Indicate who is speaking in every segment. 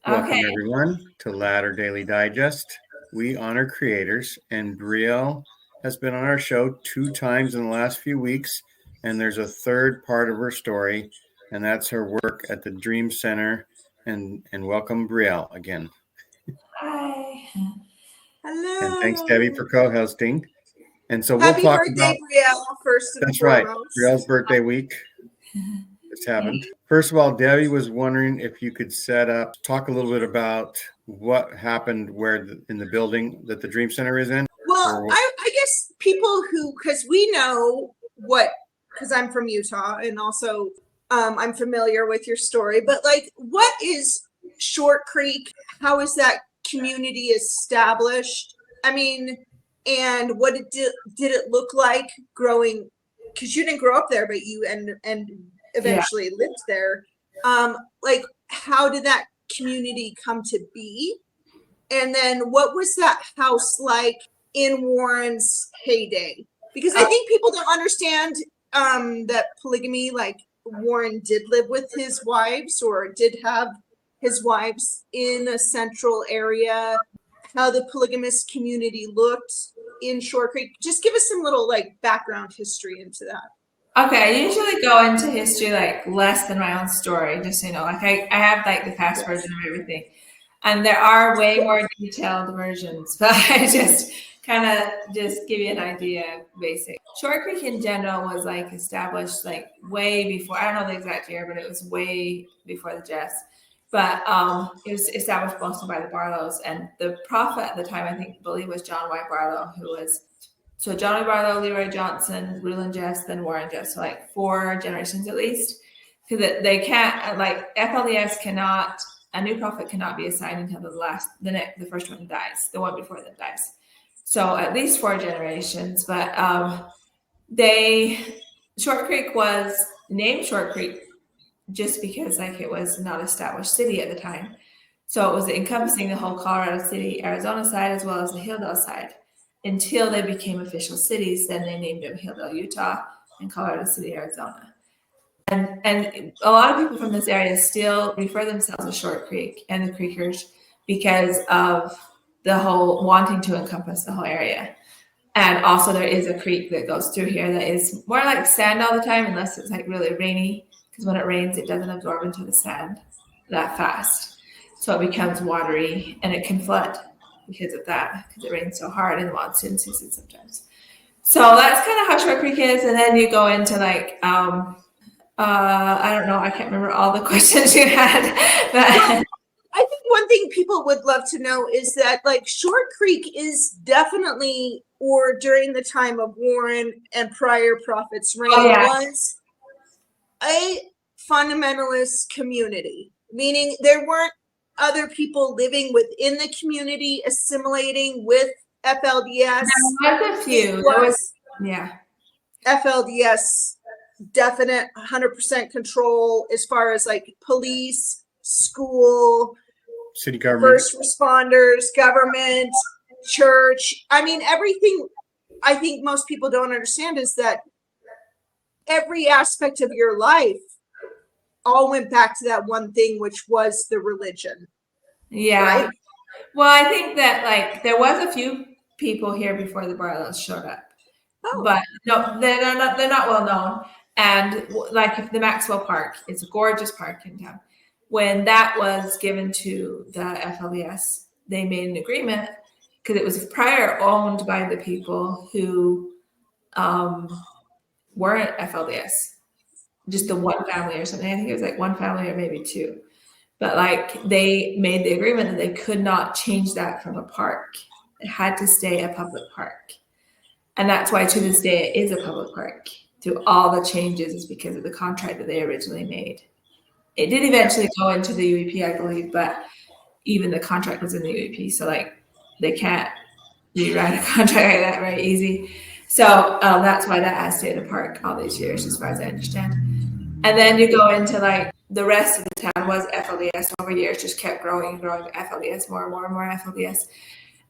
Speaker 1: Welcome,
Speaker 2: Okay.
Speaker 1: everyone, to Ladder Daily Digest. We honor creators, and Briell has been on our show 2 times in the last few weeks, and there's a third part of her story, and that's her work at the Dream Center. And welcome, Briell, again.
Speaker 2: Hi.
Speaker 3: Hello.
Speaker 1: And thanks, Debbie, for co-hosting. And so we'll
Speaker 3: Happy
Speaker 1: talk
Speaker 3: birthday,
Speaker 1: about.
Speaker 3: Briell, first and
Speaker 1: That's right,
Speaker 3: foremost.
Speaker 1: Briell's birthday week. It's happened. First of all, Debbie was wondering if you could talk a little bit about what happened in the building that the Dream Center is in.
Speaker 3: Well, I guess people because we know because I'm from Utah and also I'm familiar with your story, but like, what is Short Creek? How is that community established? I mean, and what did it look like growing? Because you didn't grow up there, but you and eventually lived there. Like, how did that community come to be? And then what was that house like in Warren's heyday? Because I think people don't understand that polygamy, like Warren did live with his wives or did have his wives in a central area, how the polygamous community looked in Short Creek. Just give us some little like background history into that.
Speaker 2: Okay, I usually go into history like less than my own story, just so you know. Like I have like the fast version of everything. And there are way more detailed versions, but I just kind of just give you an idea, basic. Short Creek in general was like established like way before, I don't know the exact year, but it was way before the Jeffs. But it was established mostly by the Barlows, and the prophet at the time, I believe was John Y. Barlow, so John Y. Barlow, Leroy Johnson, Rulon Jeffs, then Warren Jeffs, so like 4 generations at least, because they can't, like FLDS cannot, a new prophet cannot be assigned until the first one dies, the one before them dies. So at least 4 generations, but Short Creek was named Short Creek just because like it was not established city at the time. So it was encompassing the whole Colorado City, Arizona side, as well as the Hilldale side. Until they became official cities, then they named them Hilldale, Utah, and Colorado City, Arizona. And a lot of people from this area still refer themselves as Short Creek and the Creekers because of the whole wanting to encompass the whole area. And also there is a creek that goes through here that is more like sand all the time, unless it's like really rainy, because when it rains, it doesn't absorb into the sand that fast. So it becomes watery and it can flood because of that, because it rains so hard in the monsoon season sometimes. So that's kind of how Short Creek is. And then you go into like, I don't know, I can't remember all the questions you had. But
Speaker 3: well, I think one thing people would love to know is that like Short Creek is definitely, or during the time of Warren and prior prophets' reign, was a fundamentalist community, meaning there weren't other people living within the community assimilating with FLDS.
Speaker 2: There was a few.
Speaker 3: FLDS definite 100% control as far as like police, school,
Speaker 1: city government,
Speaker 3: first responders, government, church. I mean, everything. I think most people don't understand is that every aspect of your life all went back to that one thing, which was the religion.
Speaker 2: Yeah.
Speaker 3: Right?
Speaker 2: Well, I think that like there was a few people here before the Barlows showed up, but no, they're not well known. And like the Maxwell Park, it's a gorgeous park in town. When that was given to the FLDS, they made an agreement because it was prior owned by the people who weren't FLDS, just the one family or something. I think it was like one family or maybe 2. But like they made the agreement that they could not change that from a park. It had to stay a public park. And that's why to this day it is a public park. Through all the changes is because of the contract that they originally made. It did eventually go into the UEP, I believe, but even the contract was in the UEP. So like they can't rewrite a contract like that very easy. So that's why that has stayed a park all these years, as far as I understand. And then you go into like the rest of the town was FLDS over years, just kept growing and growing FLDS, more and more and more FLDS.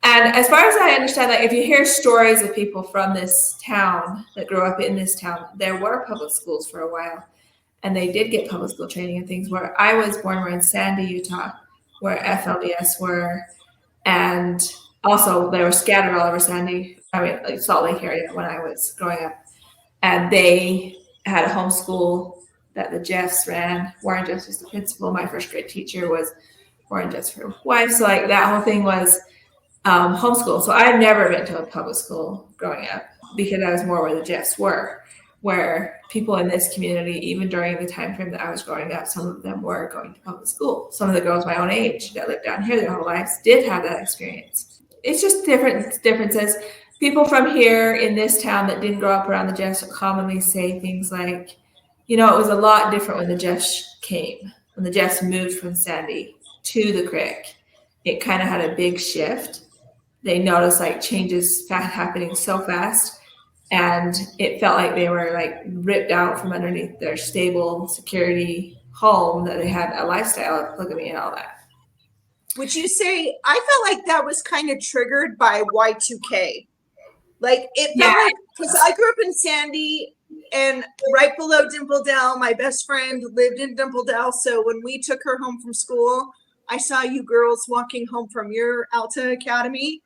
Speaker 2: And as far as I understand, like if you hear stories of people from this town that grew up in this town, there were public schools for a while, and they did get public school training and things. Where I was born, we're in Sandy, Utah, where FLDS were, and also they were scattered all over like Salt Lake area when I was growing up. And they had a homeschool that the Jeffs ran. Warren Jeffs was the principal. My first grade teacher was Warren Jeffs' wife. So like that whole thing was homeschool. So I've never been to a public school growing up because I was more where the Jeffs were, where people in this community, even during the time frame that I was growing up, some of them were going to public school. Some of the girls my own age that lived down here their whole lives did have that experience. It's just differences. People from here in this town that didn't grow up around the Jeffs commonly say things like, it was a lot different when the Jeffs came, when the Jeffs moved from Sandy to the creek. It kind of had a big shift. They noticed like changes happening so fast, and it felt like they were like ripped out from underneath their stable security home that they had a lifestyle of polygamy and all that.
Speaker 3: Would you say, I felt like that was kind of triggered by Y2K? Like it felt like, because I grew up in Sandy and right below Dimple Dell, my best friend lived in Dimple Dell. So when we took her home from school, I saw you girls walking home from your Alta Academy,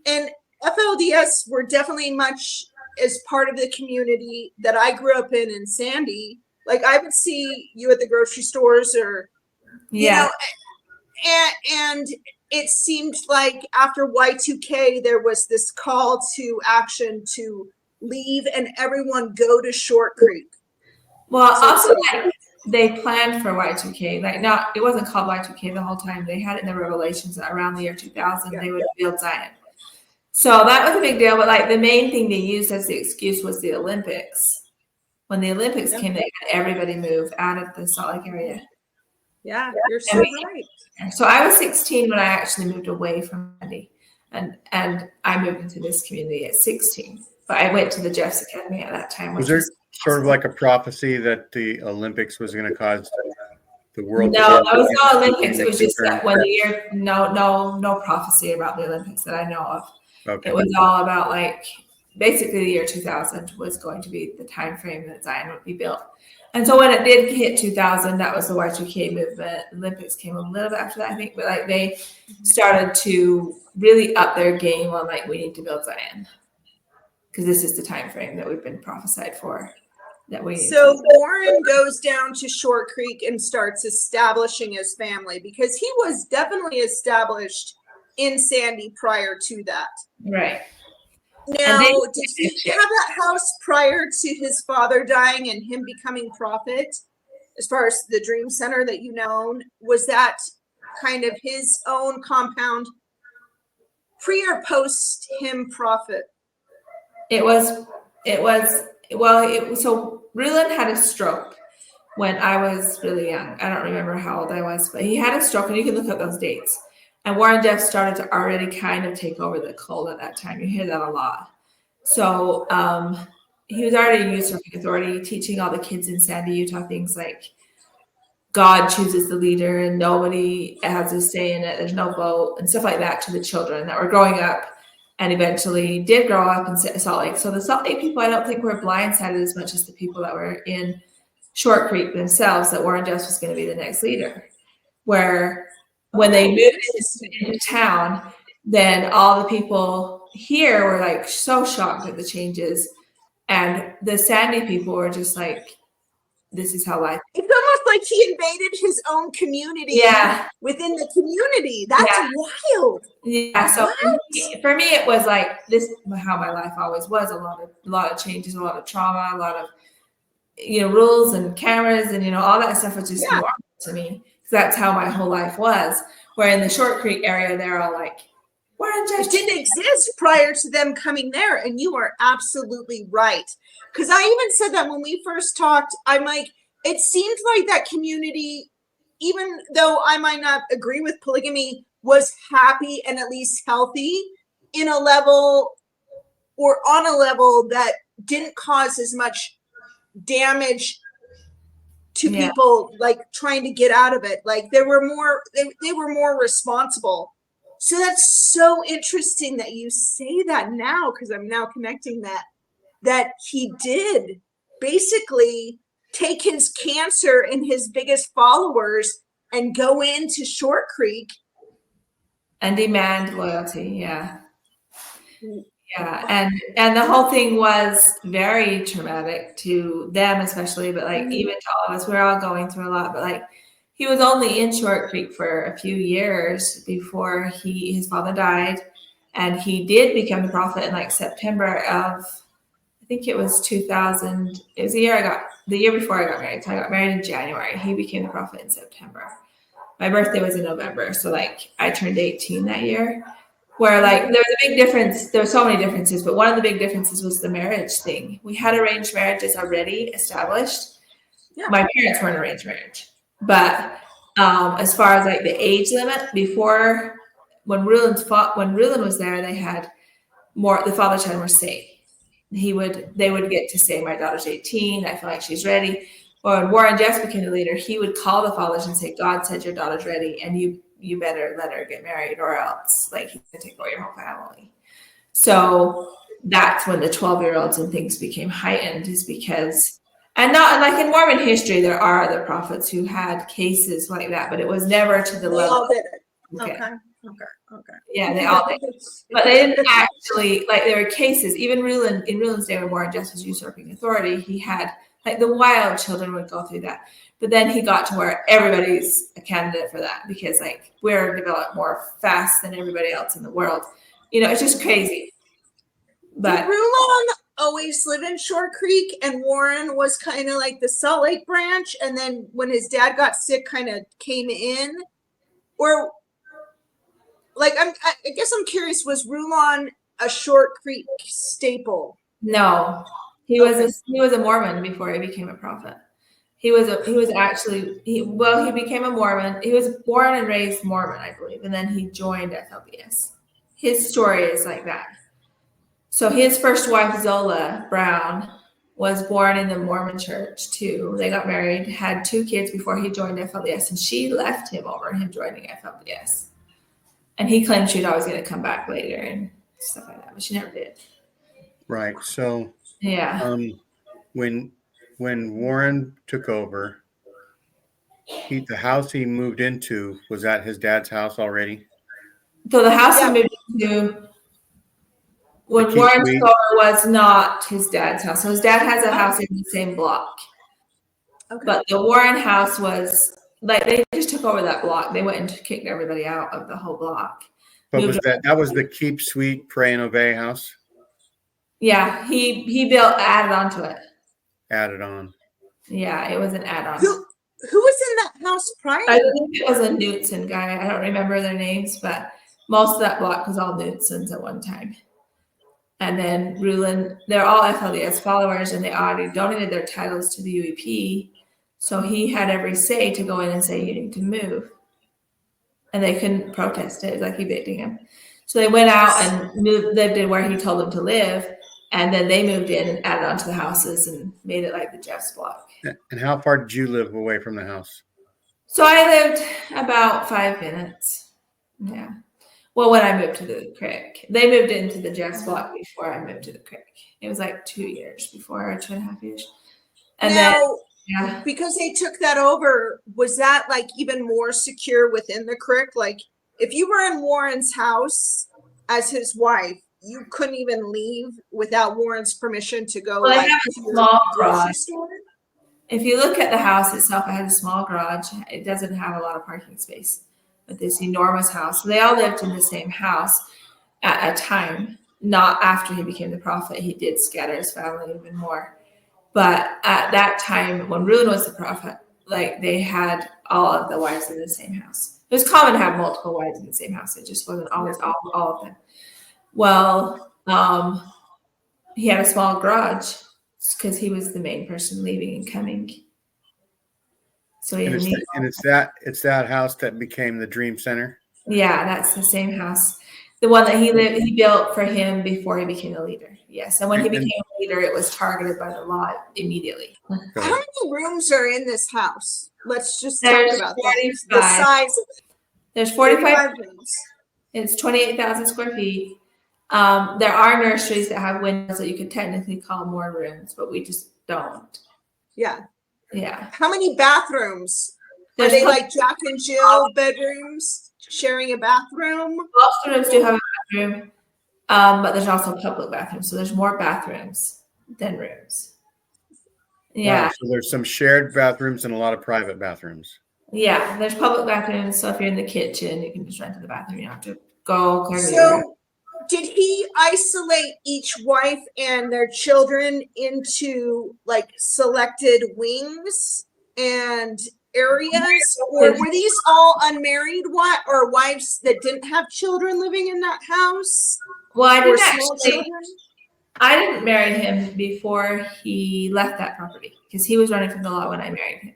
Speaker 3: and FLDS were definitely much as part of the community that I grew up in Sandy. Like I would see you at the grocery stores or, and it seemed like after Y2K, there was this call to action to leave and everyone go to Short Creek.
Speaker 2: Well, so also they planned for Y2K. It wasn't called Y2K the whole time. They had it in the Revelations that around the year 2000, they would build Zion. So that was a big deal. But like the main thing they used as the excuse was the Olympics. When the Olympics came, they had everybody move out of the Salt Lake area.
Speaker 3: Yeah, you're so right.
Speaker 2: So I was 16 when I actually moved away from Sandy, and I moved into this community at 16. But I went to the Jeffs Academy at that time.
Speaker 1: Was there sort of like a prophecy that the Olympics was going to cause the world?
Speaker 2: No, there was no Olympics. It was just that one year. No prophecy about the Olympics that I know of. Okay. It was all about like basically the year 2000 was going to be the time frame that Zion would be built. And so when it did hit 2000, that was the Y2K movement. Olympics came a little bit after that, I think, but like they started to really up their game on like we need to build Zion because this is the time frame that we've been prophesied for. That we.
Speaker 3: So Warren goes down to Short Creek and starts establishing his family because he was definitely established in Sandy prior to that.
Speaker 2: Right.
Speaker 3: Now, did he have that house prior to his father dying and him becoming prophet? As far as the Dream Center that you know, was that kind of his own compound pre or post him prophet?
Speaker 2: So Briell had a stroke when I was really young. I don't remember how old I was, but he had a stroke, and you can look up those dates. And Warren Jeff started to already kind of take over the cult at that time. You hear that a lot. So he was already a usurping authority, teaching all the kids in Sandy, Utah, things like God chooses the leader and nobody has a say in it. There's no vote and stuff like that to the children that were growing up and eventually did grow up in Salt Lake. So the Salt Lake people, I don't think were blindsided as much as the people that were in Short Creek themselves, that Warren Jeff was going to be the next leader. Where when they moved into town, then all the people here were like so shocked at the changes. And the Sandy people were just like, this is how life.
Speaker 3: It's almost like he invaded his own community within the community. That's wild.
Speaker 2: Yeah. So for me, it was like this, how my life always was, a lot of changes, a lot of trauma, a lot of, rules and cameras and, all that stuff was just normal to me. That's how my whole life was. Where in the Short Creek area, they're all like,
Speaker 3: it didn't exist prior to them coming there. And you are absolutely right. Because I even said that when we first talked, I'm like, it seemed like that community, even though I might not agree with polygamy, was happy and at least healthy in a level or on a level that didn't cause as much damage to people like trying to get out of it. Like they were more responsible. So that's so interesting that you say that now, because I'm now connecting that he did basically take his cancer and his biggest followers and go into Short Creek
Speaker 2: and demand loyalty. Yeah. And the whole thing was very traumatic to them, especially, but like even to all of us. We're all going through a lot, but like he was only in Short Creek for a few years before his father died, and he did become the prophet in like September of, I think it was 2000. It was the year before I got married. So I got married in January. He became the prophet in September. My birthday was in November, so like I turned 18 that year. Where like there was a big difference. There were so many differences, but one of the big differences was the marriage thing. We had arranged marriages already established. Yeah. My parents weren't arranged marriage, but as far as like the age limit, before when Ruland was there, they had more. The fathers had more say. They would get to say, "My daughter's 18. I feel like she's ready." Or when Warren Jeffs became the leader, he would call the fathers and say, "God said your daughter's ready, and you better let her get married, or else like he's gonna take away your whole family." So that's when the 12-year-olds and things became heightened, is because, and not like in Mormon history, there are other prophets who had cases like that, but it was never to the level.
Speaker 3: They all did it. Okay.
Speaker 2: Yeah, they all did. But they didn't actually, like, there were cases, even in Ruland's day when Warren Jeffs was usurping authority, he had, like, the wild children would go through that. But then he got to where everybody's a candidate for that, because like we're developed more fast than everybody else in the world. You know, it's just crazy. But
Speaker 3: did Rulon always live in Short Creek, and Warren was kind of like the Salt Lake branch, and then when his dad got sick, kind of came in? Or like I guess I'm curious, was Rulon a Short Creek staple?
Speaker 2: No. He was a Mormon before he became a prophet. He became a Mormon. He was born and raised Mormon, I believe, and then he joined FLDS. His story is like that. So his first wife, Zola Brown, was born in the Mormon church too. They got married, had 2 kids before he joined FLDS, and she left him over him joining FLDS. And he claimed she'd always going to come back later and stuff like that, but she never did.
Speaker 1: Right. So
Speaker 2: yeah.
Speaker 1: When Warren took over, the house he moved into, was that his dad's house already?
Speaker 2: So the house he moved into when Warren took over was not his dad's house. So his dad has a house in the same block. Okay. But the Warren house was like, they just took over that block. They went and kicked everybody out of the whole block.
Speaker 1: But was that was the Keep Sweet, Pray and Obey house? Yeah,
Speaker 2: he added on to it.
Speaker 1: Added on.
Speaker 2: Yeah, it was an add-on.
Speaker 3: Who was in that house prior?
Speaker 2: I think it was a Knutson guy. I don't remember their names, but most of that block was all Knutsons at one time. And then Ruland, they're all FLDS followers, and they already donated their titles to the UEP. So he had every say to go in and say, you need to move. And they couldn't protest it. It was like evicting him. So they went out and lived in where he told them to live. And then they moved in and added on to the houses and made it like the Jeffs block.
Speaker 1: And how far did you live away from the house?
Speaker 2: So I lived about 5 minutes. Yeah. Well, when I moved to the creek, they moved into the Jeffs block before I moved to the creek. It was like 2 years before, or 2.5 years. And
Speaker 3: now,
Speaker 2: then,
Speaker 3: because they took that over, was that like even more secure within the creek? Like if you were in Warren's house as his wife, you couldn't even leave without Warren's permission to go.
Speaker 2: Well, I have a small garage. If you look at the house itself, it has a small garage. It doesn't have a lot of parking space, but this enormous house. They all lived in the same house at a time, not after he became the prophet. He did scatter his family even more. But at that time, when Ruland was the prophet, like they had all of the wives in the same house. It was common to have multiple wives in the same house. It just wasn't always all of them. Well, he had a small garage because he was the main person leaving and coming. So
Speaker 1: it's that house that became the Dream Center.
Speaker 2: Yeah, that's the same house, the one that he built for him before he became the leader. Yes, and when he became a leader, it was targeted by the law immediately.
Speaker 3: How many rooms are in this house? Let's just talk about that. The size.
Speaker 2: There's 45 rooms. It's 28,000 square feet. There are nurseries that have windows that you could technically call more rooms, but we just don't.
Speaker 3: Yeah.
Speaker 2: Yeah.
Speaker 3: How many bathrooms? Are they like Jack and Jill bedrooms sharing a bathroom?
Speaker 2: Most rooms do have a bathroom, but there's also public bathrooms. So there's more bathrooms than rooms. Yeah.
Speaker 1: Wow, so there's some shared bathrooms and a lot of private bathrooms.
Speaker 2: Yeah, there's public bathrooms. So if you're in the kitchen, you can just rent to the bathroom. You don't have to go.
Speaker 3: So did he isolate each wife and their children into like selected wings and areas, or were these all unmarried or wives that didn't have children living in that house?
Speaker 2: Well, I didn't marry him before he left that property because he was running from the law when I married him.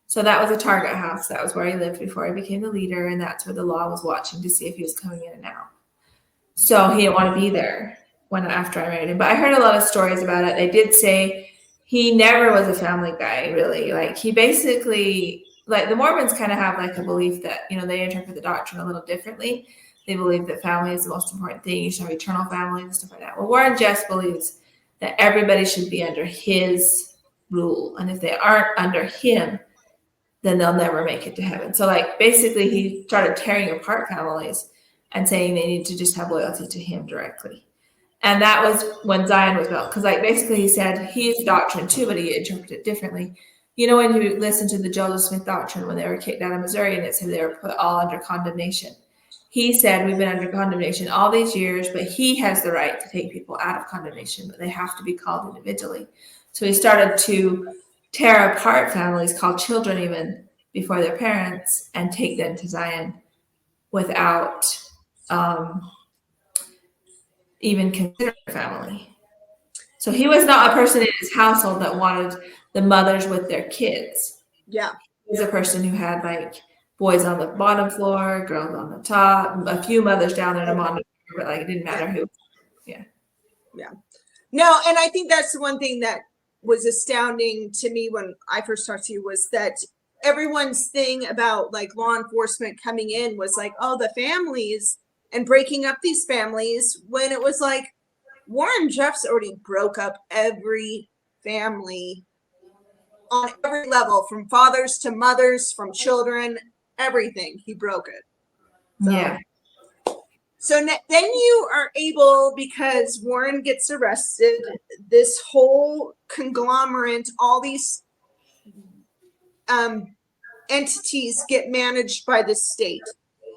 Speaker 2: So that was a target house. That was where he lived before I became the leader, and that's where the law was watching to see if he was coming in and out. So he didn't want to be there after I married him. But I heard a lot of stories about it. They did say he never was a family guy, really. Like he basically, like the Mormons kind of have like a belief that, they interpret the doctrine a little differently. They believe that family is the most important thing. You should have eternal family and stuff like that. Well, Warren Jeffs believes that everybody should be under his rule. And if they aren't under him, then they'll never make it to heaven. So like basically he started tearing apart families and saying they need to just have loyalty to him directly. And that was when Zion was built. Because like basically he said he's doctrine too, but he interpreted it differently. When you listen to the Joseph Smith doctrine when they were kicked out of Missouri and it said they were put all under condemnation. He said we've been under condemnation all these years, but he has the right to take people out of condemnation, but they have to be called individually. So he started to tear apart families, called children even before their parents, and take them to Zion without even consider family. So he was not a person in his household that wanted the mothers with their kids.
Speaker 3: Yeah.
Speaker 2: He was a person who had like boys on the bottom floor, girls on the top, a few mothers down there to monitor, but like it didn't matter who. Yeah.
Speaker 3: Yeah. No, and I think that's the one thing that was astounding to me when I first talked to you was that everyone's thing about like law enforcement coming in was like, oh, the families and breaking up these families, when it was like Warren Jeffs already broke up every family on every level, from fathers to mothers, from children, everything. He broke it. So,
Speaker 2: yeah.
Speaker 3: So then you are able, because Warren gets arrested, this whole conglomerate, all these entities get managed by the state.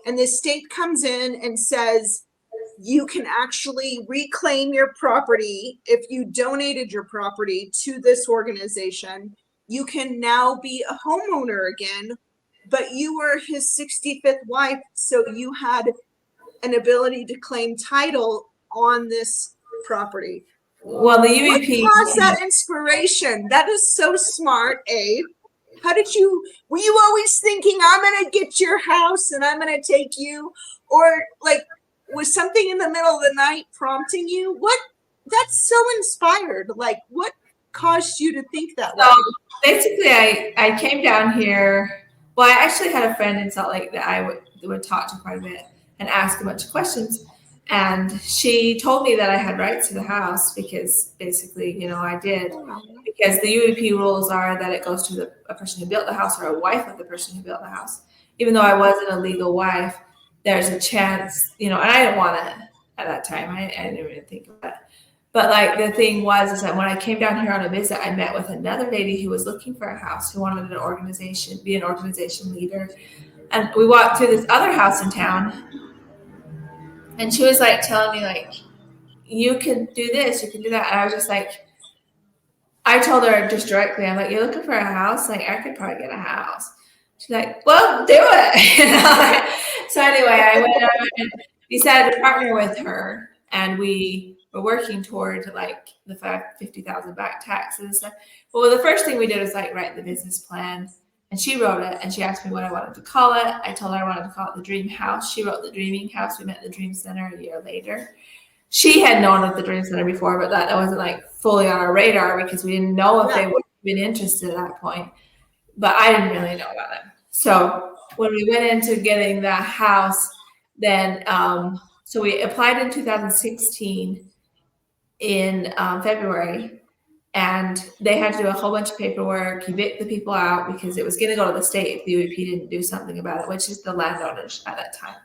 Speaker 3: And the state comes in and says, you can actually reclaim your property. If you donated your property to this organization, you can now be a homeowner again, but you were his 65th wife, so you had an ability to claim title on this property.
Speaker 2: Well, the UEP
Speaker 3: what caused that inspiration? That is so smart, Abe. How did were you always thinking, I'm going to get your house and I'm going to take you? Or like, was something in the middle of the night prompting you? That's so inspired. Like, what caused you to think that way?
Speaker 2: Basically, I came down here. Well, I actually had a friend in Salt Lake that I would talk to quite a bit and ask a bunch of questions. And she told me that I had rights to the house because basically, I did. Because the UEP rules are that it goes to a person who built the house or a wife of the person who built the house. Even though I wasn't a legal wife, there's a chance, and I didn't want it at that time. I didn't even think of that. But like the thing is that when I came down here on a visit, I met with another lady who was looking for a house, who wanted an organization, be an organization leader. And we walked through this other house in town. And she was like telling me like, you can do this, you can do that. And I was just like, I told her just directly, I'm like, you're looking for a house? Like, I could probably get a house. She's like, well, do it. So anyway, I went and decided to partner with her, and we were working toward like the $50,000 back taxes and stuff. Well, the first thing we did was like write the business plan, and she wrote it, and she asked me what I wanted to call it. I told her I wanted to call it the Dream House. She wrote the Dreaming House. We met at the Dream Center a year later. She had known of the Dream Center before, but that wasn't like fully on our radar because we didn't know if they would have been interested at that point. But I didn't really know about them. So when we went into getting the house, then so we applied in 2016 in February, And they had to do a whole bunch of paperwork, evict the people out because it was going to go to the state if the UEP didn't do something about it, which is the landowners at that time.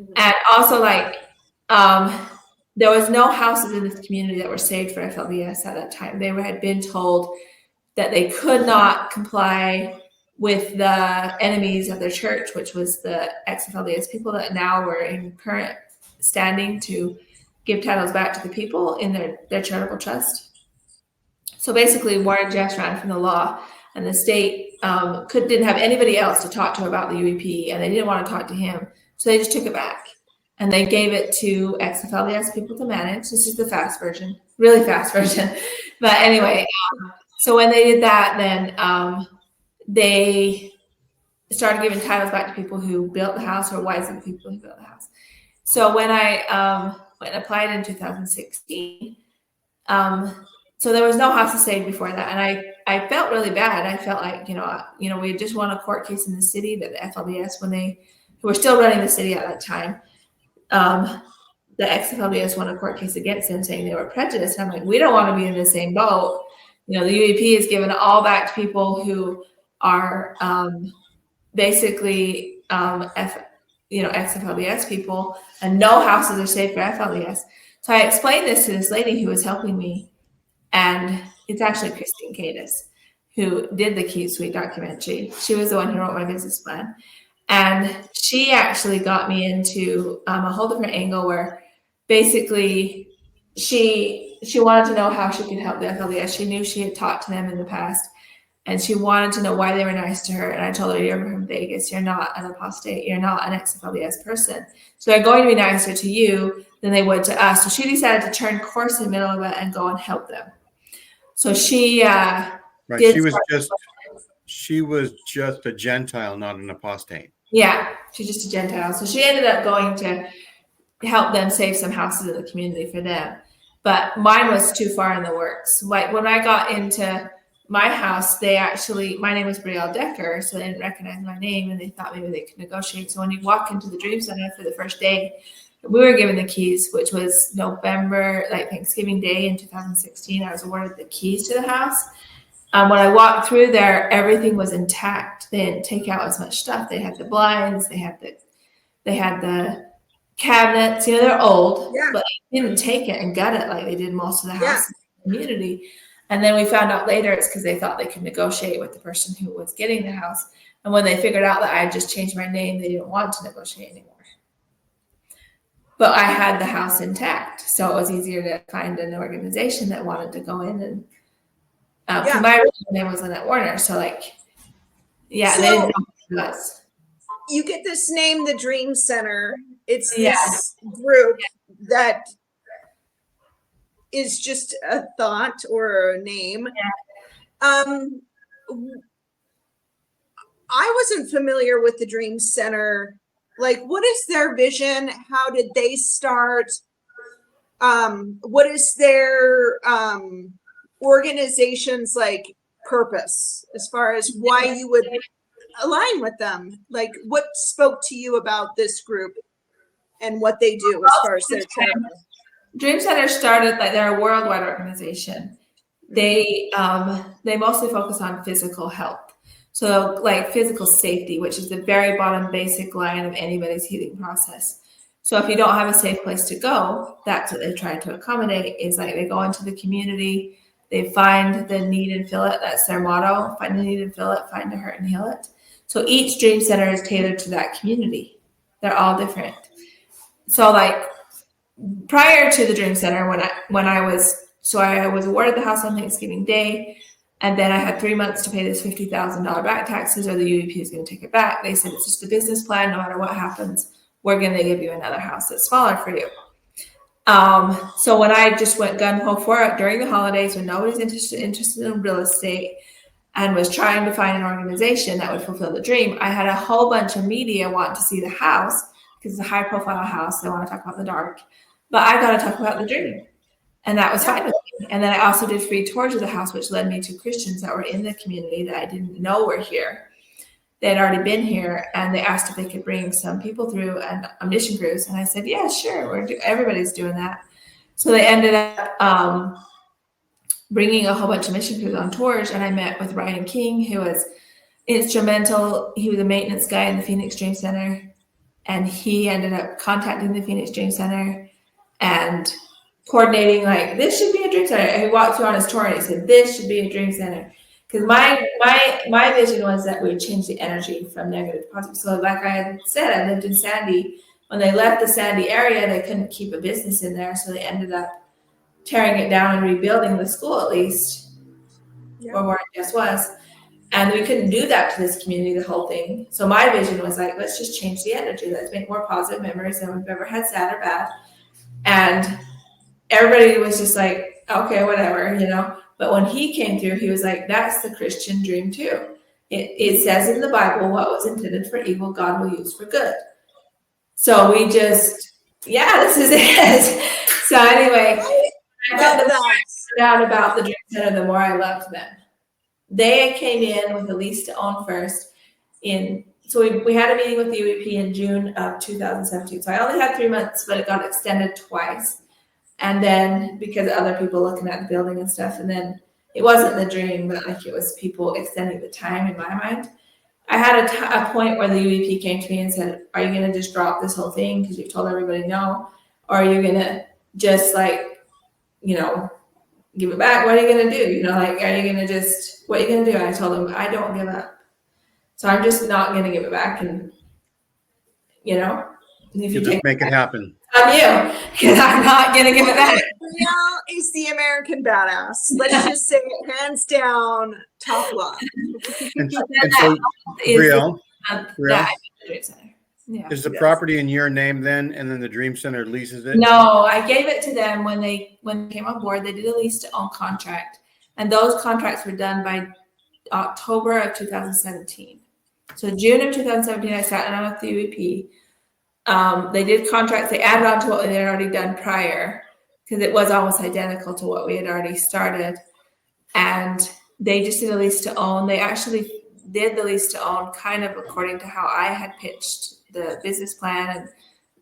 Speaker 2: Mm-hmm. And also, there was no houses in this community that were saved for FLDS at that time. They had been told that they could not comply with the enemies of their church, which was the ex-FLDS people that now were in current standing to give titles back to the people in their charitable trust. So basically, Warren Jeffs ran from the law, and the state didn't have anybody else to talk to about the UEP, and they didn't want to talk to him, so they just took it back. And they gave it to ex-FLDS people to manage. This is the fast version, really fast version. But anyway, so when they did that, then they started giving titles back to people who built the house or wives of the people who built the house. So when I went and applied in 2016, so there was no houses saved before that. And I felt really bad. I felt like, we had just won a court case in the city that the FLDS, who were still running the city at that time, the ex-FLDS won a court case against them saying they were prejudiced. And I'm like, we don't want to be in the same boat. The UEP is giving it all back to people who are basically ex-FLDS people, and no houses are saved for FLDS. So I explained this to this lady who was helping me, and it's actually Christine Cadis, who did the Key Sweet documentary. She was the one who wrote my business plan. And she actually got me into a whole different angle where basically she wanted to know how she could help the FLDS. She knew she had talked to them in the past, and she wanted to know why they were nice to her. And I told her, you're from Vegas. You're not an apostate. You're not an ex-FLDS person. So they're going to be nicer to you than they would to us. So she decided to turn course in the middle of it and go and help them. So she
Speaker 1: she was just a Gentile, not an apostate.
Speaker 2: Yeah, she's just a Gentile. So she ended up going to help them save some houses in the community for them. But mine was too far in the works. Like when I got into my house, my name was Briell Decker, so they didn't recognize my name, and they thought maybe they could negotiate. So when you walk into the Dream Center for the first day, we were given the keys, which was November, Thanksgiving Day in 2016. I was awarded the keys to the house. When I walked through there, everything was intact. They didn't take out as much stuff. They had the blinds, they had the cabinets. They're old, but they didn't take it and gut it like they did most of the houses in the community. And then we found out later it's because they thought they could negotiate with the person who was getting the house. And when they figured out that I had just changed my name, they didn't want to negotiate anymore. But I had the house intact, so it was easier to find an organization that wanted to go in and. My original name was Lynette Warner, so they didn't know who it was.
Speaker 3: You get this name, the Dream Center. It's this group that is just a thought or a name. Yeah. I wasn't familiar with the Dream Center. What is their vision? How did they start? What is their organization's purpose as far as why you would align with them? What spoke to you about this group and what they do as far as their charity?
Speaker 2: Dream Center started they're a worldwide organization. They mostly focus on physical health. So physical safety, which is the very bottom basic line of anybody's healing process. So if you don't have a safe place to go, that's what they try to accommodate, is they go into the community, they find the need and fill it. That's their motto: find the need and fill it, find the hurt and heal it. So each Dream Center is tailored to that community. They're all different. So prior to the Dream Center, I was awarded the house on Thanksgiving Day, and then I had 3 months to pay this $50,000 back taxes, or the UEP is going to take it back. They said, it's just a business plan. No matter what happens, we're going to give you another house that's smaller for you. So when I just went gun-ho for it during the holidays, when nobody's interested in real estate and was trying to find an organization that would fulfill the dream, I had a whole bunch of media want to see the house because it's a high-profile house. They want to talk about the dark, but I got to talk about the dream, and that was fine with me. And then I also did free tours of the house, which led me to Christians that were in the community that I didn't know were here. They had already been here, and they asked if they could bring some people through and a mission cruise. And I said, yeah, sure. Everybody's doing that. So they ended up bringing a whole bunch of mission crews on tours. And I met with Ryan King, who was instrumental. He was a maintenance guy in the Phoenix Dream Center, and he ended up contacting the Phoenix Dream Center and coordinating, like, this should be a dream center. And he walked through on his tour and he said, this should be a dream center. Because my vision was that we would change the energy from negative to positive. So like I had said, I lived in Sandy. When they left the Sandy area, they couldn't keep a business in there. So they ended up tearing it down and rebuilding the school, at least, or where it just was. And we couldn't do that to this community, the whole thing. So my vision was like, let's just change the energy. Let's make more positive memories than we've ever had, sad or bad. And everybody was just like, okay, whatever, you know. But when he came through, he was like, that's the Christian dream too. It says in the Bible, what was intended for evil, God will use for good. So we just, this is it. So anyway, the more I found out about the Dream Center, the more I loved them. They came in with a lease to own first. So we had a meeting with the UEP in June of 2017. So I only had 3 months, but it got extended twice. And then because of other people looking at the building and stuff, and then it wasn't the dream, but like it was people extending the time in my mind. I had a point where the UEP came to me and said, are you going to just drop this whole thing because you've told everybody no? Or are you going to just like, you know, give it back? What are you going to do? You know, like, are you going to just, what are you going to do? And I told them, I don't give up. So I'm just not going to give it back. And, you know, if you
Speaker 1: just make it happen.
Speaker 2: I'm you, because I'm not going to give it back.
Speaker 3: Briell is the American badass. Let's just say it, hands down, top line.
Speaker 1: And so Briell, is the property in your name then, and then the Dream Center leases it?
Speaker 2: No, I gave it to them when they came on board. They did a lease to own contract, and those contracts were done by October of 2017. So June of 2017, I sat down with the UEP. They did contracts. They added on to what they had already done prior, because it was almost identical to what we had already started. And they just did a lease to own. They actually did the lease to own kind of according to how I had pitched the business plan, and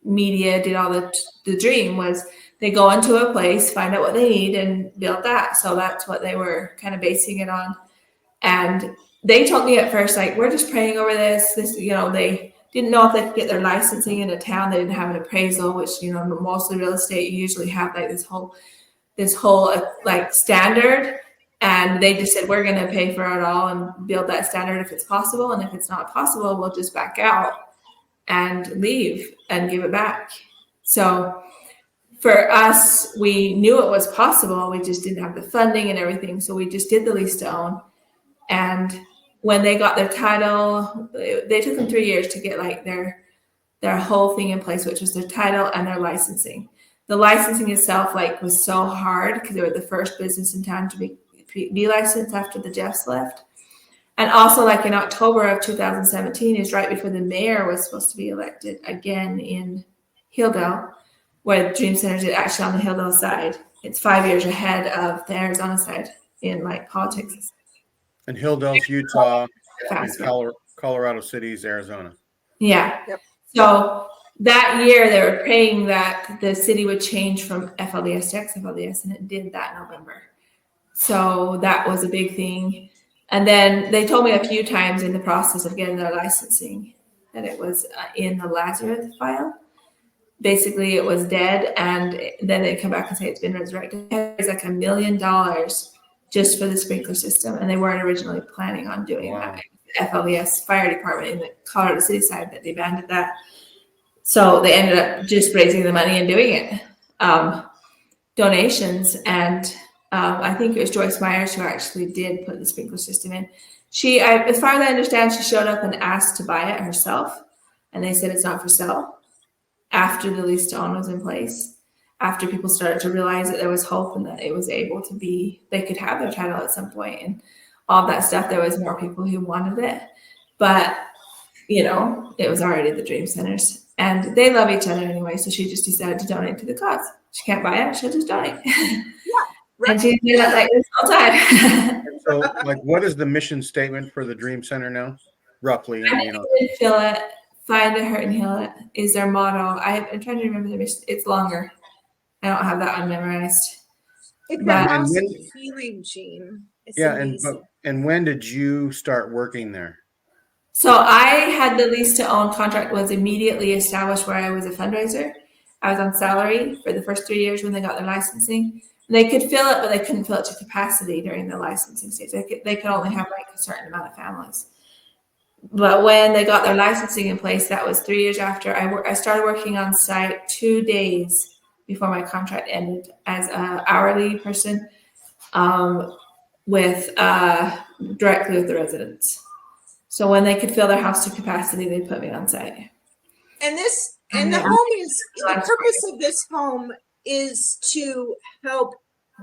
Speaker 2: media did all the dream was they go into a place, find out what they need, and build that. So that's what they were kind of basing it on. And they told me at first, like, we're just praying over this, you know, they didn't know if they could get their licensing in a town. They didn't have an appraisal, which, you know, mostly real estate, you usually have like this whole like standard. And they just said, we're going to pay for it all and build that standard if it's possible. And if it's not possible, we'll just back out and leave and give it back. So for us, we knew it was possible. We just didn't have the funding and everything. So we just did the lease to own. And when they got their title, they took them 3 years to get like their whole thing in place, which was their title and their licensing. The licensing itself like was so hard because they were the first business in town to be licensed after the Jeffs left. And also, like in October of 2017 is right before the mayor was supposed to be elected again in Hilldale, where Dream Centers is actually on the Hilldale side. It's 5 years ahead of the Arizona side in like politics.
Speaker 1: And Hilldale's Utah, and Colorado City's Arizona.
Speaker 2: Yeah.
Speaker 3: Yep.
Speaker 2: So that year they were praying that the city would change from FLDS to XFLDS, and it did that November. So that was a big thing. And then they told me a few times in the process of getting their licensing that it was in the Lazarus file. Basically, it was dead, and then they come back and say it's been resurrected. It's like $1 million just for the sprinkler system, and they weren't originally planning on doing that. FLDS fire department in the Colorado City side that they abandoned that. So they ended up just raising the money and doing it. Donations, and I think it was Joyce Myers who actually did put the sprinkler system in. As far as I understand, she showed up and asked to buy it herself, and they said it's not for sale after the lease to own was in place. After people started to realize that there was hope and that it was able to be, they could have their title at some point and all that stuff. There was more people who wanted it, but you know, it was already the Dream Centers, and they love each other anyway. So she just decided to donate to the cause. She can't buy it; she'll just donate.
Speaker 3: Yeah, right.
Speaker 2: And she's been like this all time.
Speaker 1: So, like, what is the mission statement for the Dream Center now, roughly? You know,
Speaker 2: Fill it, find it, hurt, and heal it is their motto. I'm trying to remember the mission. It's longer. I don't have that one memorized.
Speaker 3: If your
Speaker 2: But
Speaker 3: house
Speaker 1: when-
Speaker 3: is healing, Jean, it's
Speaker 1: Yeah,
Speaker 3: amazing.
Speaker 1: and when did you start working there?
Speaker 2: so I had the lease to own contract was immediately established where I was a fundraiser. I was on salary for the first 3 years when they got their licensing. They could fill it, but they couldn't fill it to capacity during the licensing stage. They could only have like a certain amount of families. But when they got their licensing in place, that was 3 years after I started working on site 2 days before my contract ended as an hourly person with directly with the residents. So when they could fill their house to capacity, they put me on site.
Speaker 3: And this,
Speaker 2: And
Speaker 3: and the
Speaker 2: they're-
Speaker 3: home is, the purpose of this home is to help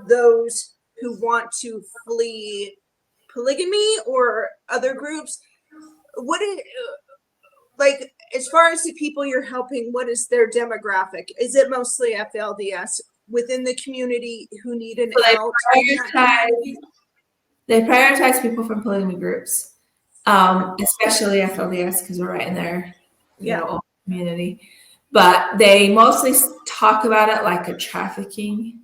Speaker 3: those who want to flee polygamy or other groups. What is, like, as far as the people you're helping, what is their demographic? Is it mostly FLDS within the community who need an
Speaker 2: So
Speaker 3: out? in that community?
Speaker 2: They prioritize people from polygamy groups, especially FLDS because we're right in their community. But they mostly talk about it like a trafficking.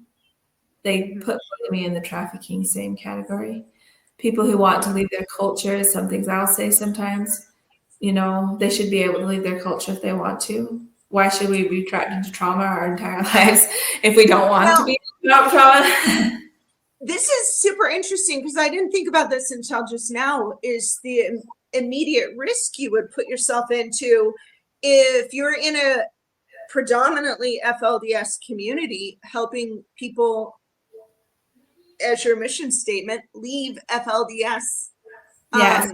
Speaker 2: They put polygamy in the trafficking same category. People who want to leave their culture is some things I'll say sometimes. They should be able to leave their culture if they want to. Why should we be trapped into trauma our entire lives if we don't want to be trauma?
Speaker 3: This is super interesting because I didn't think about this until just now, is the immediate risk you would put yourself into if you're in a predominantly FLDS community, helping people, as your mission statement, leave FLDS.
Speaker 2: Yes.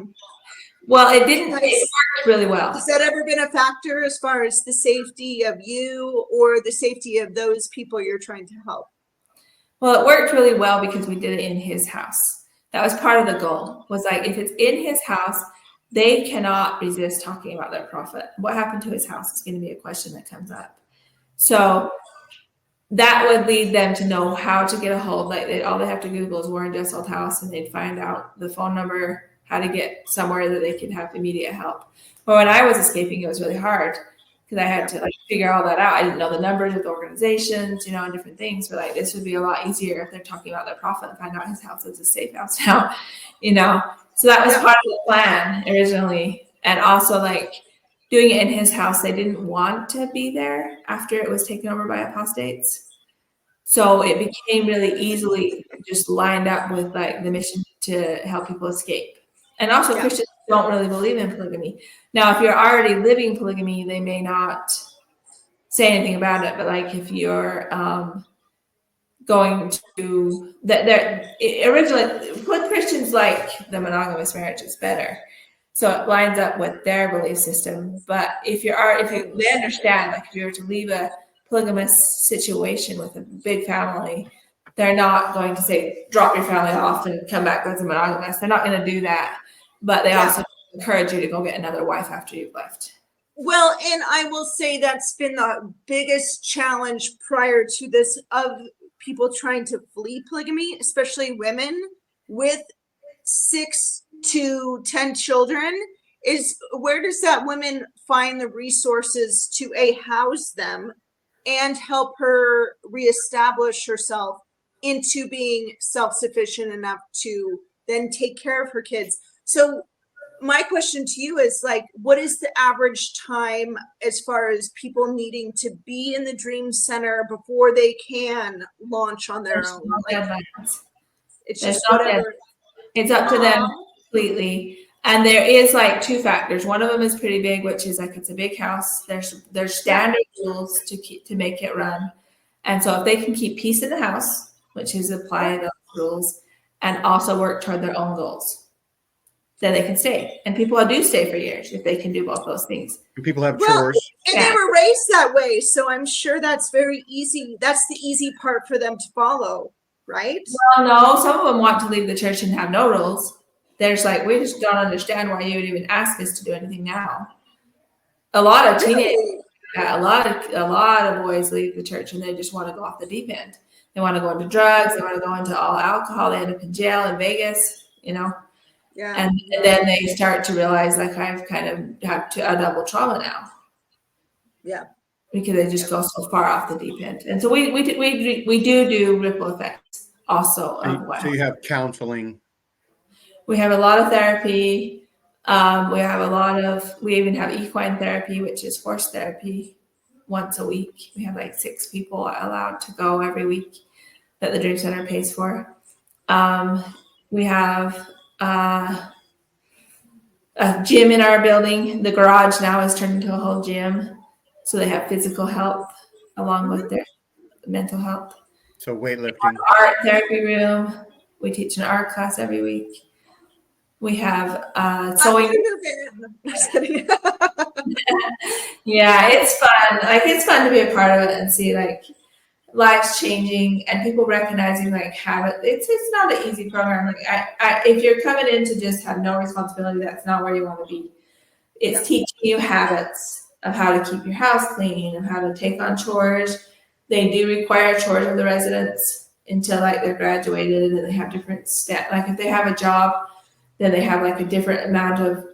Speaker 2: Well, it didn't.
Speaker 3: Has-
Speaker 2: It worked really well.
Speaker 3: Has that ever been a factor as far as the safety of you or the safety of those people you're trying to help?
Speaker 2: Well, it worked really well because we did it in his house. That was part of the goal, was like, if it's in his house, they cannot resist talking about their prophet. What happened to his house is going to be a question that comes up. So that would lead them to know how to get a hold. Like all they have to Google is Warren Jessel's house, and they'd find out the phone number, how to get somewhere that they could have immediate help. But when I was escaping, it was really hard because I had to figure all that out. I didn't know the numbers of the organizations, and different things. But this would be a lot easier if they're talking about their prophet and find out his house is a safe house now, So that was part of the plan originally. And also doing it in his house, they didn't want to be there after it was taken over by apostates. So it became really easily just lined up with the mission to help people escape. And also Christians don't really believe in polygamy. Now, if you're already living polygamy, they may not say anything about it. But if you're going to originally with Christians, the monogamous marriage is better. So it lines up with their belief system. But if they understand, if you were to leave a polygamous situation with a big family, they're not going to say, drop your family off and come back as a monogamous. They're not going to do that. But they also encourage you to go get another wife after you've left.
Speaker 3: Well, and I will say that's been the biggest challenge prior to this of people trying to flee polygamy, especially women with 6 to 10 children, is where does that woman find the resources to house them and help her reestablish herself into being self-sufficient enough to then take care of her kids? So my question to you is what is the average time as far as people needing to be in the Dream Center before they can launch on their own? It's just whatever.
Speaker 2: It's up to them completely. And there is 2 factors. One of them is pretty big, which is it's a big house. There's standard rules to make it run. And so if they can keep peace in the house, which is apply those rules, and also work toward their own goals, then they can stay. And people do stay for years if they can do both those things.
Speaker 1: And people have chores.
Speaker 3: And they were raised that way. So I'm sure that's very easy. That's the easy part for them to follow, right?
Speaker 2: Well, no, some of them want to leave the church and have no rules. They're just we just don't understand why you would even ask us to do anything now. A lot of teenagers, a lot of boys leave the church and they just want to go off the deep end. They want to go into drugs. They want to go into all alcohol. They end up in jail in Vegas, Yeah. And then they start to realize I've kind of have a double trauma now.
Speaker 3: Yeah.
Speaker 2: Because they just go so far off the deep end. And so we do ripple effects also of what.
Speaker 1: So you have counseling.
Speaker 2: We have a lot of therapy. We even have equine therapy, which is horse therapy once a week. We have like 6 people allowed to go every week that the Dream Center pays for. We have a gym in our building. The garage now is turned into a whole gym. So they have physical health along with their mental health.
Speaker 1: So weightlifting.
Speaker 2: Art therapy room. We teach an art class every week. We have sewing. Yeah, it's fun. Like, it's fun to be a part of it and see like lives changing and people recognizing like habit. It's not an easy program. Like if you're coming in to just have no responsibility, that's not where you want to be. It's teaching you habits of how to keep your house clean and how to take on chores. They do require chores of the residents until like they're graduated, and they have different steps. Like if they have a job, then they have like a different amount of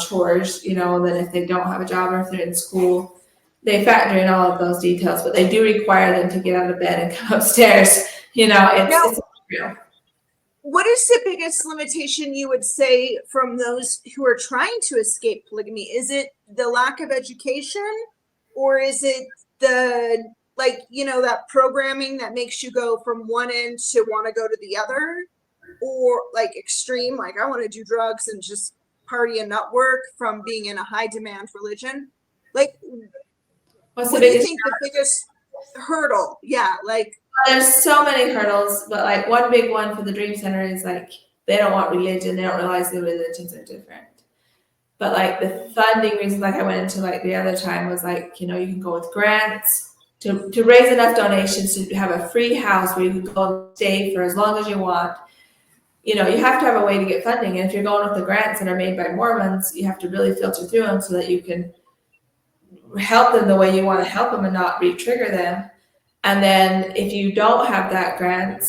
Speaker 2: chores, you know, than if they don't have a job or if they're in school. They factor in all of those details, but they do require them to get out of bed and come upstairs. You know, it's real.
Speaker 3: What is the biggest limitation you would say from those who are trying to escape polygamy? Is it the lack of education, or is it the, like, you know, that programming that makes you go from one end to want to go to the other, or like extreme, like I want to do drugs and just party and not work, from being in a high demand religion? Like, what do you think the biggest hurdle? Yeah, like,
Speaker 2: there's so many hurdles, but like one big one for the Dream Center is like they don't want religion. They don't realize the religions are different. But like the funding reason, like I went into like the other time, was like, you know, you can go with grants to raise enough donations to have a free house where you can go and stay for as long as you want. You know, you have to have a way to get funding. And if you're going with the grants that are made by Mormons, you have to really filter through them so that you can help them the way you want to help them and not re-trigger them. And then if you don't have that grant,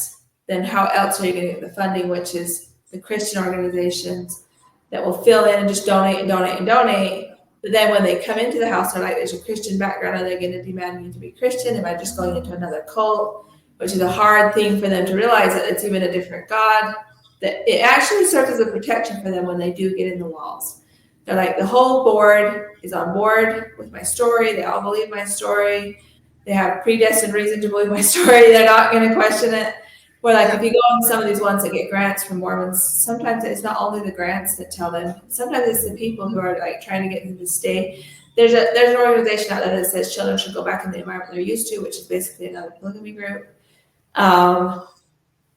Speaker 2: then how else are you going to get the funding, which is the Christian organizations that will fill in and just donate and donate and donate. But then when they come into the house, they're like, there's a Christian background. Are they going to demand you to be Christian? Am I just going into another cult? Which is a hard thing for them to realize, that it's even a different God. That it actually serves as a protection for them when they do get in the walls. They're like, the whole board is on board with my story. They all believe my story. They have predestined reason to believe my story. They're not going to question it. Or like if you go on some of these ones that get grants from Mormons, sometimes it's not only the grants that tell them. Sometimes it's the people who are like trying to get them to stay. There's an organization out there that says children should go back in the environment they're used to, which is basically another polygamy group.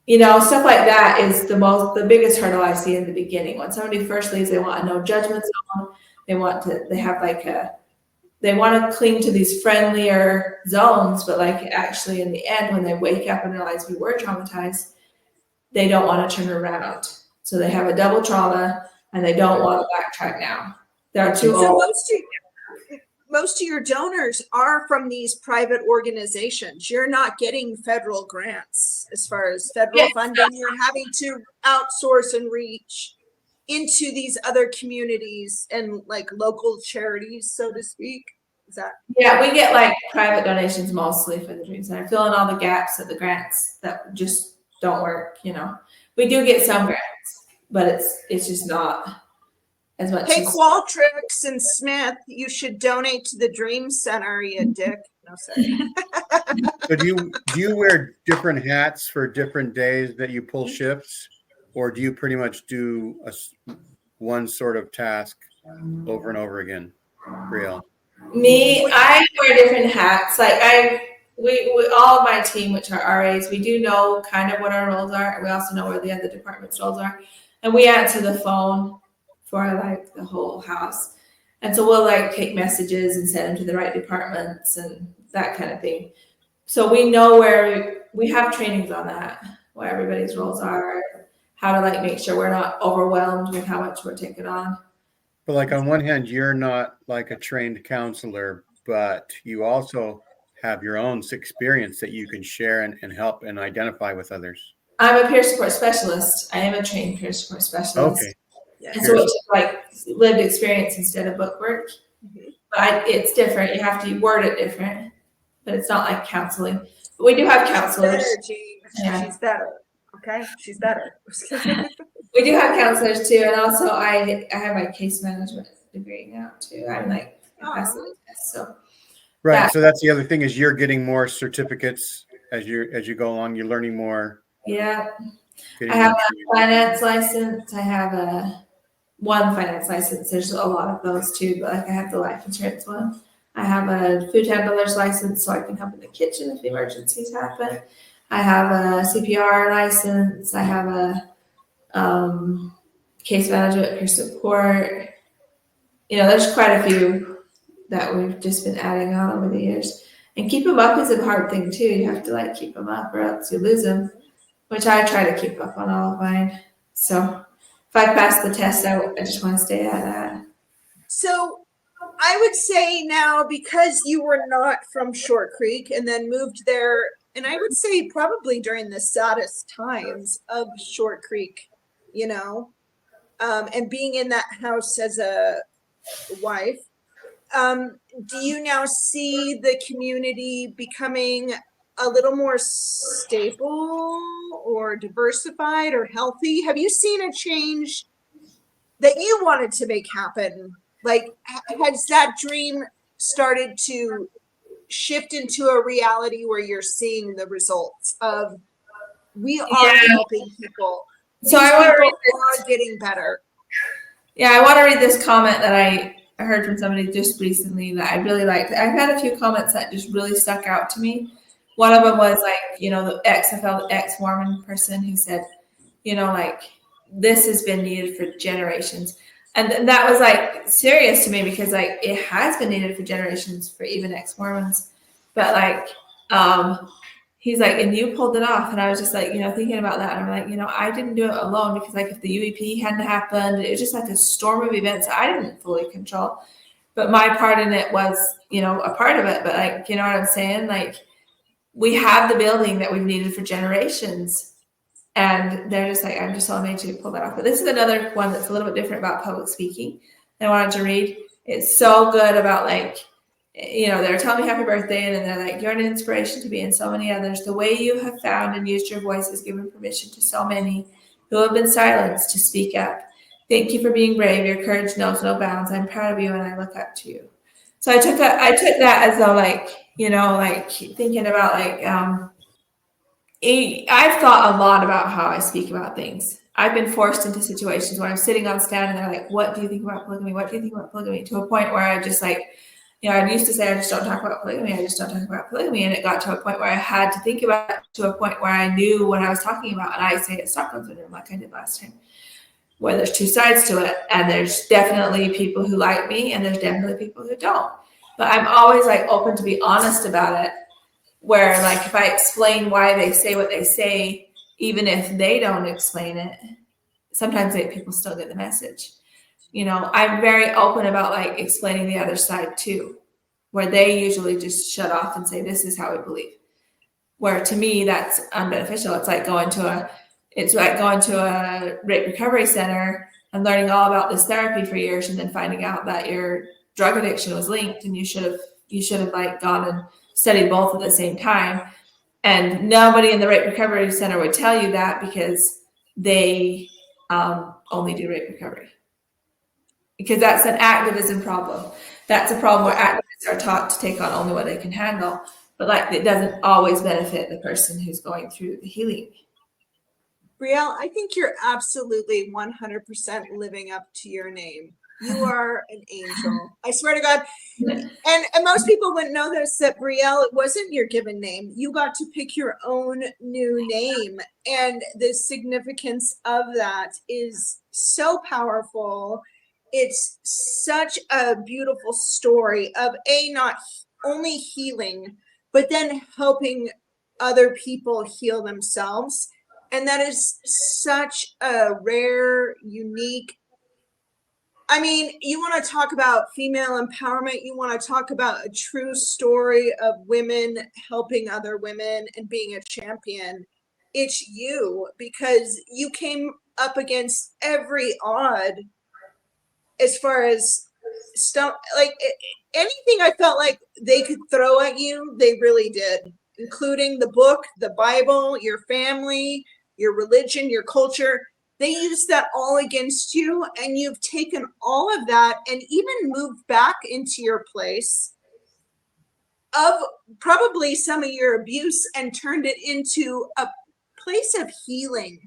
Speaker 2: You know, stuff like that is the biggest hurdle I see in the beginning. When somebody first leaves, they want a no judgment zone. They want to cling to these friendlier zones, but like actually in the end, when they wake up and realize we were traumatized, they don't want to turn around. So they have a double trauma and they don't want to backtrack now. They're too old.
Speaker 3: Most of your donors are from these private organizations. You're not getting federal grants as far as federal funding. You're having to outsource and reach into these other communities and like local charities, so to speak. Is that?
Speaker 2: Yeah, we get like private donations mostly for the Dream Center, filling all the gaps of the grants that just don't work. You know, we do get some grants, but it's just not as much.
Speaker 3: Hey, Qualtrics and Smith, you should donate to the Dream Center, you dick. No, sorry.
Speaker 1: So do you wear different hats for different days that you pull shifts, or do you pretty much do one sort of task over and over again, Briell?
Speaker 2: Me, I wear different hats. Like we all of my team, which are RAs, we do know kind of what our roles are, and we also know where the other department's roles are, and we answer the phone for like the whole house. And so we'll like take messages and send them to the right departments and that kind of thing. So we know where we have trainings on that, where everybody's roles are, how to like make sure we're not overwhelmed with how much we're taking on.
Speaker 1: But like on one hand, you're not like a trained counselor, but you also have your own experience that you can share and help and identify with others.
Speaker 2: I'm a peer support specialist. I am a trained peer support specialist.
Speaker 1: Okay.
Speaker 3: Yeah.
Speaker 2: And so it's like lived experience instead of book work. Mm-hmm. But it's different. You have to word it different, but it's not like counseling. We do have
Speaker 3: She's
Speaker 2: counselors.
Speaker 3: better, Jean.
Speaker 2: Yeah.
Speaker 3: She's better. Okay, she's better.
Speaker 2: We do have counselors too, and also I have my case management degree now too. I'm like passing the test, so
Speaker 1: Right. So that's the other thing is you're getting more certificates as you go along. You're learning more.
Speaker 2: yeah.
Speaker 1: Getting
Speaker 2: I have
Speaker 1: more
Speaker 2: a finance license. I have one finance license. There's a lot of those too, but like I have the life insurance one. I have a food handler's license, so I can help in the kitchen if emergencies happen. I have a CPR license. I have a case management for support. You know, there's quite a few that we've just been adding on over the years. And keep them up is a hard thing too. You have to like keep them up or else you lose them, which I try to keep up on all of mine. So if I pass the test, I just want to stay at that.
Speaker 3: So I would say now, because you were not from Short Creek and then moved there, and I would say probably during the saddest times of Short Creek, you know, and being in that house as a wife, do you now see the community becoming a little more stable or diversified or healthy? Have you seen a change that you wanted to make happen? Like, has that dream started to shift into a reality where you're seeing the results of we are helping people?
Speaker 2: So
Speaker 3: These
Speaker 2: I want to read
Speaker 3: people are getting better.
Speaker 2: Yeah, I want to read this comment that I heard from somebody just recently that I really liked. I've had a few comments that just really stuck out to me. One of them was like, you know, the ex-Mormon person who said, you know, like, this has been needed for generations. And that was like serious to me because like it has been needed for generations for even ex-Mormons. But like, he's like, and you pulled it off. And I was just like, you know, thinking about that. And I'm like, you know, I didn't do it alone because like if the UEP hadn't happened, it was just like a storm of events I didn't fully control. But my part in it was, you know, a part of it. But like, you know what I'm saying? Like, we have the building that we've needed for generations. And they're just like, I'm just so amazed you pull that off. But this is another one that's a little bit different about public speaking that I wanted to read. It's so good about like, you know, they're telling me happy birthday and then they're like, you're an inspiration to me and so many others. The way you have found and used your voice has given permission to so many who have been silenced to speak up. Thank you for being brave. Your courage knows no bounds. I'm proud of you and I look up to you. So I took that as though like, you know, like thinking about like, I've thought a lot about how I speak about things. I've been forced into situations where I'm sitting on stand and they're like, what do you think about polygamy? What do you think about polygamy? To a point where I just like, you know, I used to say, I just don't talk about polygamy. I just don't talk about polygamy. And it got to a point where I had to think about it to a point where I knew what I was talking about. And I say it Stockholm syndrome like I did last time, where there's two sides to it. And there's definitely people who like me and there's definitely people who don't. But I'm always like open to be honest about it. Where like if I explain why they say what they say, even if they don't explain it, sometimes people still get the message. You know, I'm very open about like explaining the other side too, where they usually just shut off and say, this is how we believe. Where to me, that's unbeneficial. It's like going to a rape recovery center and learning all about this therapy for years and then finding out that your drug addiction was linked and you should have like gone and studied both at the same time. And nobody in the rape recovery center would tell you that because they only do rape recovery. Because that's an activism problem. That's a problem where activists are taught to take on only what they can handle. But like it doesn't always benefit the person who's going through the healing.
Speaker 3: Briell, I think you're absolutely 100% living up to your name. You are an angel. I swear to God. And most people wouldn't know this, that Briell, it wasn't your given name. You got to pick your own new name. And the significance of that is so powerful. It's such a beautiful story of not only healing, but then helping other people heal themselves. And that is such a rare, unique, I mean, you want to talk about female empowerment. You want to talk about a true story of women helping other women and being a champion. It's you, because you came up against every odd as far as stuff, like anything I felt like they could throw at you, they really did. including the book, the Bible, your family, your religion, your culture. They use that all against you, and you've taken all of that and even moved back into your place of probably some of your abuse and turned it into a place of healing.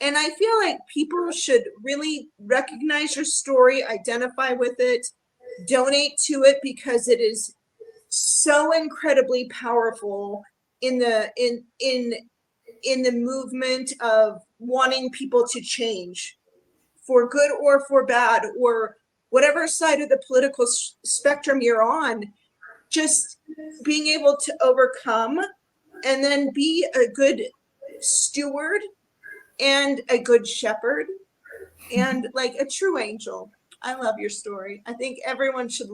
Speaker 3: And I feel like people should really recognize your story, identify with it, donate to it, because it is so incredibly powerful in the movement of wanting people to change for good or for bad, or whatever side of the political spectrum you're on. Just being able to overcome and then be a good steward and a good shepherd and like a true angel. I love your story. I think everyone should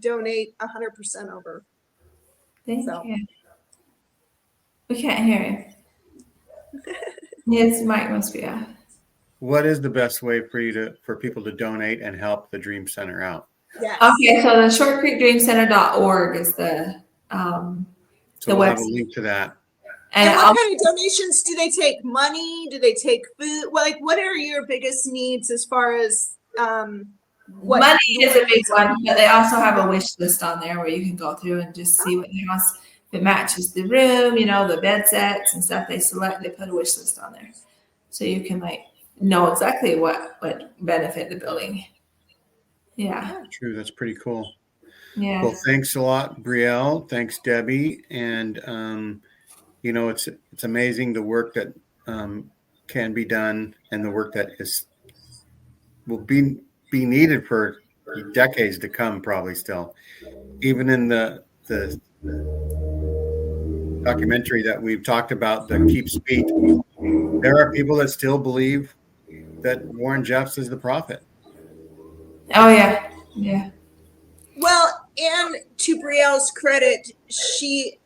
Speaker 3: donate 100% over.
Speaker 2: Thank you. We can't hear you. His mic must be off.
Speaker 1: What is the best way for people to donate and help the Dream Center out?
Speaker 3: Yes.
Speaker 2: Okay, so the shortcreekdreamcenter.org is the
Speaker 1: So we'll have a link to that.
Speaker 3: And what kind of donations do they take? Money? Do they take food? Like, what are your biggest needs as far as
Speaker 2: money is a big one, but they also have a wish list on there where you can go through and just see what the house, if it matches the room, you know, the bed sets and stuff they select, they put a wish list on there. So you can like know exactly what would benefit the building. Yeah.
Speaker 1: True. That's pretty cool.
Speaker 2: Yeah.
Speaker 1: Well, thanks a lot, Briell. Thanks, Debbie. And, you know, it's amazing the work that can be done and the work that will be needed for decades to come, probably still. Even in the documentary that we've talked about, the Keep Speed, there are people that still believe that Warren Jeffs is the prophet.
Speaker 2: Oh, yeah. Yeah.
Speaker 3: Well, and to Brielle's credit, she,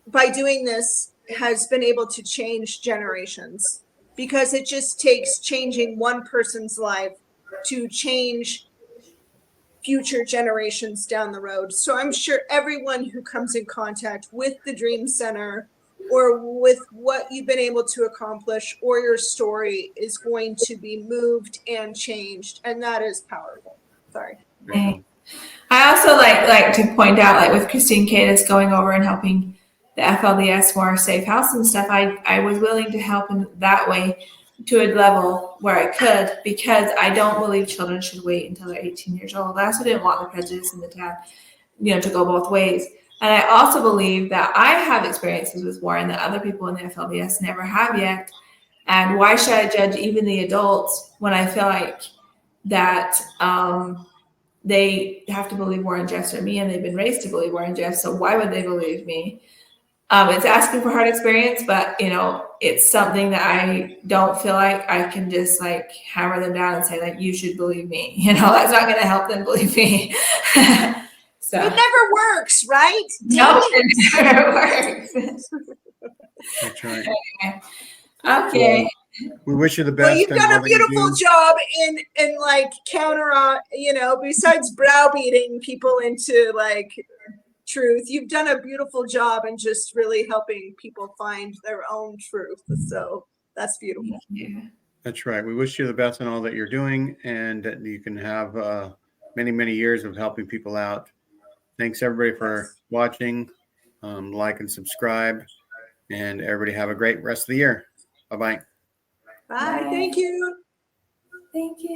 Speaker 3: by doing this, has been able to change generations, because it just takes changing one person's life to change future generations down the road. So I'm sure everyone who comes in contact with the Dream Center or with what you've been able to accomplish or your story is going to be moved and changed. And that is powerful. Sorry.
Speaker 2: I also like to point out, like with Christine Cadis going over and helping the FLDS more safe house and stuff, I was willing to help in that way to a level where I could, because I don't believe children should wait until they're 18 years old. I also didn't want the prejudice in the town, you know, to go both ways. And I also believe that I have experiences with Warren that other people in the FLDS never have yet. And why should I judge even the adults when I feel like that they have to believe Warren Jeffs or me, and they've been raised to believe Warren Jeffs, so why would they believe me? It's asking for hard experience, but you know, it's something that I don't feel like I can just like hammer them down and say like, you should believe me. You know, that's not going to help them believe me. So
Speaker 3: it never works, right?
Speaker 2: No, it never works.
Speaker 1: That's right.
Speaker 2: Okay.
Speaker 1: We wish you the best.
Speaker 3: Well, you've done a beautiful job in like you know, besides browbeating people into like truth, you've done a beautiful job in just really helping people find their own truth. So that's beautiful.
Speaker 2: Yeah.
Speaker 1: That's right. We wish you the best in all that you're doing, and that you can have many, many years of helping people out. Thanks everybody for watching. Like and subscribe, and everybody have a great rest of the year. Bye-bye.
Speaker 3: Bye. Thank you.
Speaker 2: Thank you.